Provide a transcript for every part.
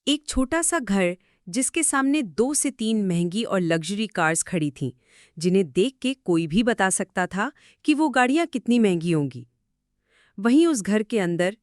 एक छोटा सा घर जिसके सामने 2 से 3 महंगी और लग्जरी कार्स खड़ी थीं, जिन्हें देख के कोई भी बता सकता था कि वो गाड़ियां कितनी महंगी होंगी। वहीं उस घर के अंदर,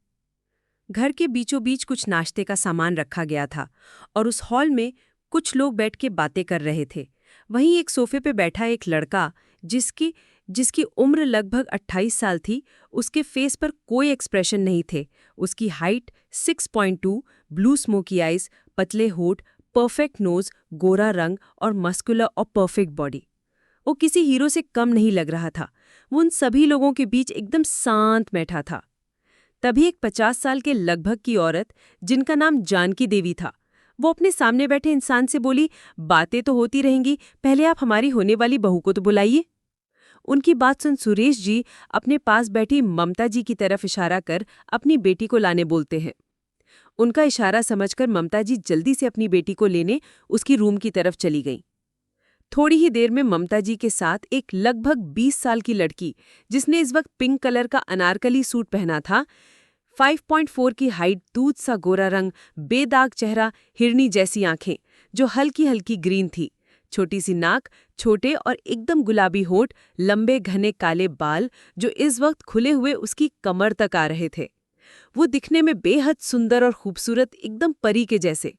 घर के बीचों बीच कुछ नाश्ते का सामान रखा गया था और उस हॉल में कुछ लोग बैठ के बातें कर रहे थे। वहीं एक सोफे पे बैठा एक लड़का, जिसकी जिसकी उम्र लगभग 28 साल थी, उसके फेस पर कोई एक्सप्रेशन नहीं थे। उसकी हाइट 6.2, ब्लू स्मोकी आइज, पतले होठ, परफेक्ट नोज, गोरा रंग और मस्कुलर और परफेक्ट बॉडी। वो किसी हीरो से कम नहीं लग रहा था। वो उन सभी लोगों के बीच एकदम शांत बैठा था। तभी एक 50 साल के लगभग की औरत, जिनका नाम जानकी देवी था, वो अपने सामने बैठे इंसान से बोली, बातें तो होती रहेंगी, पहले आप हमारी होने वाली बहू को तो बुलाइए। उनकी बात सुन सुरेश जी अपने पास बैठी ममता जी की तरफ इशारा कर अपनी बेटी को लाने बोलते हैं। उनका इशारा समझकर ममता जी जल्दी से अपनी बेटी को लेने उसकी रूम की तरफ चली गईं। थोड़ी ही देर में ममता जी के साथ एक लगभग 20 साल की लड़की, जिसने इस वक्त पिंक कलर का अनारकली सूट पहना था, 5.4 की हाइट, दूध सा गोरा रंग, बेदाग चेहरा, हिरनी जैसी आंखें जो हल्की हल्की ग्रीन थी, छोटी सी नाक, छोटे और एकदम गुलाबी होठ, लंबे घने काले बाल जो इस वक्त खुले हुए उसकी कमर तक आ रहे थे। वो दिखने में बेहद सुंदर और खूबसूरत, एकदम परी के जैसे।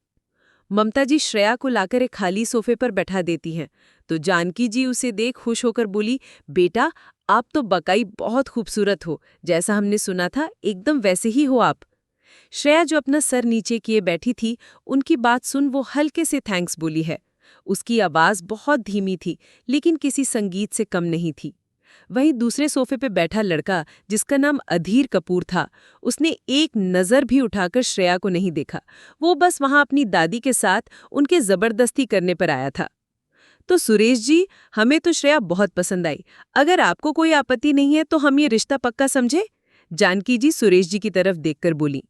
ममता जी श्रेया को लाकर एक खाली सोफे पर बैठा देती हैं, तो जानकी जी उसे देख खुश होकर बोली, बेटा, आप तो बकाई बहुत खूबसूरत हो, जैसा हमने सुना था एकदम वैसे ही हो आप। श्रेया जो अपना सर नीचे किए बैठी थी, उनकी बात सुन वो हल्के से थैंक्स बोली है। उसकी आवाज़ बहुत धीमी थी, लेकिन किसी संगीत से कम नहीं थी। वहीं दूसरे सोफे पे बैठा लड़का, जिसका नाम अधीर कपूर था, उसने एक नज़र भी उठाकर श्रेया को नहीं देखा। वो बस वहां अपनी दादी के साथ उनके जबरदस्ती करने पर आया था। तो सुरेश जी, हमें तो श्रेया बहुत पसंद आई। अगर आपको कोई आपत्ति नहीं है तो हम ये रिश्ता पक्का समझे? जानकी जी सुरेश जी की तरफ देखकर बोली।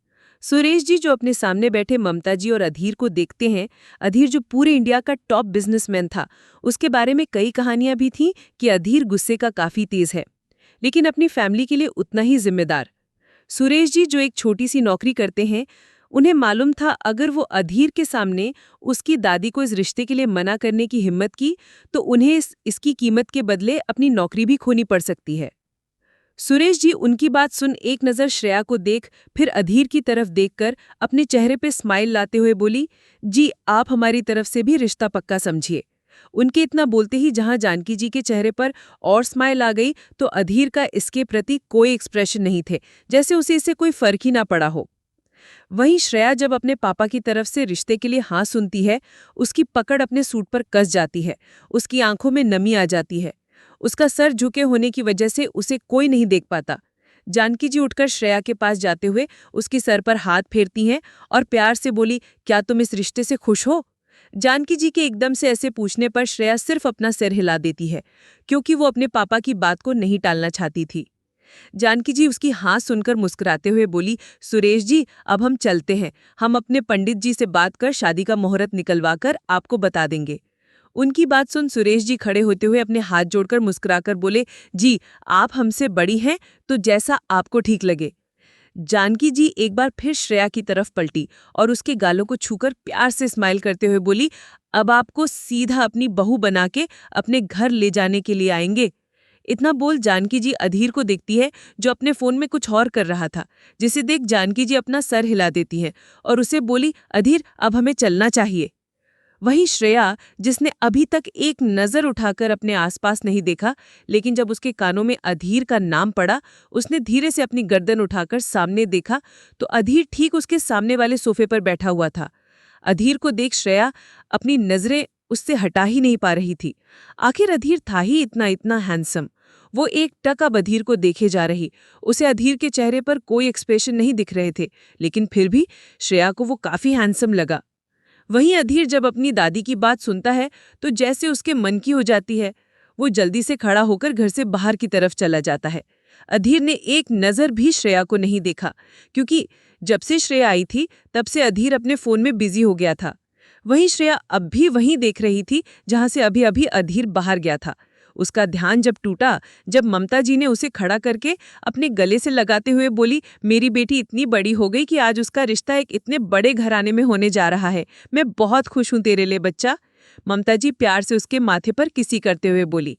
सुरेश जी जो अपने सामने बैठे ममता जी और अधीर को देखते हैं, अधीर जो पूरे इंडिया का टॉप बिजनेसमैन था, उसके बारे में कई कहानियां भी थीं कि अधीर गुस्से का काफी तेज है, लेकिन अपनी फैमिली के लिए उतना ही जिम्मेदार। सुरेश जी जो एक छोटी सी नौकरी करते हैं, उन्हें मालूम था अगर वो अधीर के सामने उसकी दादी को इस रिश्ते के लिए मना करने की हिम्मत की तो उन्हें इसकी कीमत के बदले अपनी नौकरी भी खोनी पड़ सकती है। सुरेश जी उनकी बात सुन एक नज़र श्रेया को देख फिर अधीर की तरफ देखकर अपने चेहरे पे स्माइल लाते हुए बोली, जी आप हमारी तरफ से भी रिश्ता पक्का समझिए। उनके इतना बोलते ही जहां जानकी जी के चेहरे पर और स्माइल आ गई, तो अधीर का इसके प्रति कोई एक्सप्रेशन नहीं थे, जैसे उसे इससे कोई फर्क ही ना पड़ा हो। वहीं श्रेया जब अपने पापा की तरफ से रिश्ते के लिए हाँ सुनती है, उसकी पकड़ अपने सूट पर कस जाती है, उसकी आंखों में नमी आ जाती है। उसका सर झुके होने की वजह से उसे कोई नहीं देख पाता। जानकी जी उठकर श्रेया के पास जाते हुए उसके सर पर हाथ फेरती हैं और प्यार से बोली, क्या तुम इस रिश्ते से खुश हो? जानकी जी के एकदम से ऐसे पूछने पर श्रेया सिर्फ अपना सिर हिला देती है, क्योंकि वो अपने पापा की बात को नहीं टालना चाहती थी। जानकी जी उसकी हाँ सुनकर मुस्कुराते हुए बोली, सुरेश जी अब हम चलते हैं, हम अपने पंडित जी से बात कर शादी का मुहूर्त निकलवा कर आपको बता देंगे। उनकी बात सुन सुरेश जी खड़े होते हुए अपने हाथ जोड़कर मुस्कुराकर बोले, जी आप हमसे बड़ी हैं तो जैसा आपको ठीक लगे। जानकी जी एक बार फिर श्रेया की तरफ पलटी और उसके गालों को छूकर प्यार से स्माइल करते हुए बोली, अब आपको सीधा अपनी बहू बना के अपने घर ले जाने के लिए आएंगे। इतना बोल जानकी जी अधीर को देखती है जो अपने फोन में कुछ और कर रहा था, जिसे देख जानकी जी अपना सर हिला देती हैं और उसे बोली, अधीर अब हमें चलना चाहिए। वहीं श्रेया, जिसने अभी तक एक नज़र उठाकर अपने आसपास नहीं देखा, लेकिन जब उसके कानों में अधीर का नाम पड़ा, उसने धीरे से अपनी गर्दन उठाकर सामने देखा तो अधीर ठीक उसके सामने वाले सोफे पर बैठा हुआ था। अधीर को देख श्रेया अपनी नजरें उससे हटा ही नहीं पा रही थी। आखिर अधीर था ही इतना इतना हैंडसम। वो एक टक अब अधीर को देखे जा रही। उसे अधीर के चेहरे पर कोई एक्सप्रेशन नहीं दिख रहे थे, लेकिन फिर भी श्रेया को वो काफी हैंडसम लगा। वहीं अधीर जब अपनी दादी की बात सुनता है तो जैसे उसके मन की हो जाती है। वो जल्दी से खड़ा होकर घर से बाहर की तरफ चला जाता है। अधीर ने एक नज़र भी श्रेया को नहीं देखा, क्योंकि जब से श्रेया आई थी तब से अधीर अपने फोन में बिजी हो गया था। वहीं श्रेया अब भी वहीं देख रही थी जहां से अभी अभी अधीर बाहर गया था। उसका ध्यान जब टूटा, जब ममता जी ने उसे खड़ा करके अपने गले से लगाते हुए बोली, मेरी बेटी इतनी बड़ी हो गई कि आज उसका रिश्ता एक इतने बड़े घराने में होने जा रहा है। मैं बहुत खुश हूं तेरे लिए बच्चा। ममता जी प्यार से उसके माथे पर किसी करते हुए बोली।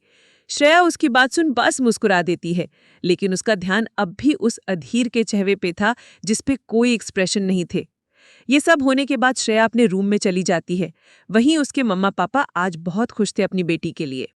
श्रेया उसकी बात सुन बस मुस्कुरा देती है, लेकिन उसका ध्यान अब भी उस अधीर के चेहरे पे था जिस पे कोई एक्सप्रेशन नहीं थे। ये सब होने के बाद श्रेया अपने रूम में चली जाती है। वहीं उसके मम्मा पापा आज बहुत खुश थे अपनी बेटी के लिए।